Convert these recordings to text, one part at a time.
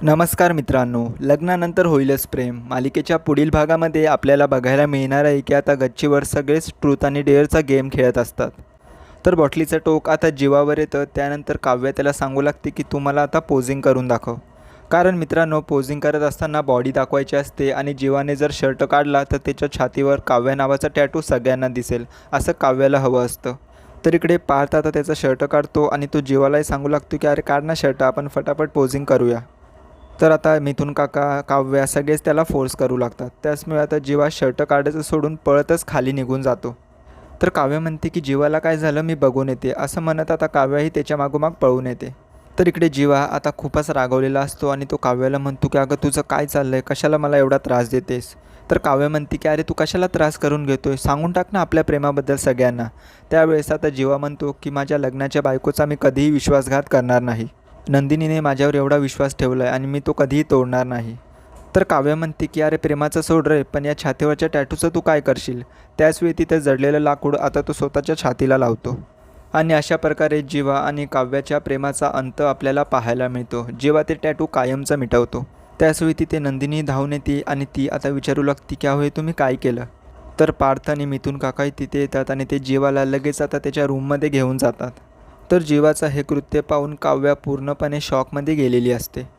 नमस्कार मित्रांनो, लग्नानंतर होईलच प्रेम मालिकेच्या पुढील भागामध्ये आपल्याला बघायला मिळणार आहे की आता गच्चीवर सगळेच ट्रूथ आणि डेअरचा गेम खेळत असतात. तर बॉटलीचं टोक आता जीवावर येतं. त्यानंतर काव्या त्याला सांगू लागते की तू मला आता पोजिंग करून दाखव. कारण मित्रांनो, पोजिंग करत असताना बॉडी दाखवायची असते आणि जीवाने जर शर्ट काढला तर त्याच्या छातीवर काव्या नावाचा टॅटू सगळ्यांना दिसेल, असं काव्याला हवं असतं. तर इकडे पार्थ आता त्याचा शर्ट काढतो आणि तो जीवालाही सांगू लागतो की अरे काढ ना शर्ट, आपण फटाफट पोजिंग करूया. तर आता मिथुन काका, काव्या सगळेच त्याला फोर्स करू लागतात. त्याचमुळे आता जीवा शर्ट काढायचं सोडून पळतच खाली निघून जातो. तर काव्य म्हणते की जीवाला काय झालं, मी बघून येते, असं म्हणत आता काव्याही त्याच्या मागोमाग पळून येते. तर इकडे जीवा आता खूपच रागवलेला असतो आणि तो काव्याला म्हणतो की अगं तुझं काय चाललंय, कशाला मला एवढा त्रास देतेस. तर काव्य म्हणते की अरे तू कशाला त्रास करून घेतोय, सांगून टाक ना आपल्या प्रेमाबद्दल सगळ्यांना. त्यावेळेस आता जीवा म्हणतो की माझ्या लग्नाच्या बायकोचा मी कधीही विश्वासघात करणार नाही. नंदिनीने माझ्यावर एवढा विश्वास ठेवला आहे आणि मी तो कधीही तोडणार नाही. तर काव्य म्हणते की अरे प्रेमाचं सोड रे, पण या छातीवरच्या टॅटूचं तू काय करशील. त्याचवेळी तिथे जडलेलं लाकूड आता तो स्वतःच्या छातीला लावतो. आणि अशा प्रकारे जीवा आणि काव्याच्या प्रेमाचा अंत आपल्याला पाहायला मिळतो. जीवा ते टॅटू कायमचा मिटवतो. त्याचवेळी तिथे नंदिनी धावून येते आणि ती आता विचारू लागते की अहो हे तुम्ही काय केलं. तर पार्थ आणि मिथुन काकाही तिथे येतात आणि ते जीवाला लगेच आता त्याच्या रूममध्ये घेऊन जातात. तर जीवाचं हे कृत्य पाहून काव्या पूर्णपणे शॉकमध्ये गेलेली असते.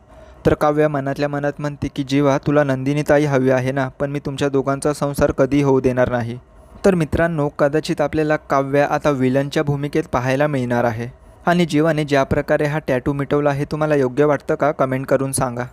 तर काव्या मनातल्या मनात म्हणते की जीवा, तुला नंदिनी ताई हवी आहे ना, पण मी तुमच्या दोघांचा संसार कधी होऊ देणार नाही. तर मित्रांनो, कदाचित आपल्याला काव्या आता विलनच्या भूमिकेत पाहायला मिळणार आहे. आणि जीवाने ज्या प्रकारे हा टॅटू मिटवला हे तुम्हाला योग्य वाटतं का, कमेंट करून सांगा.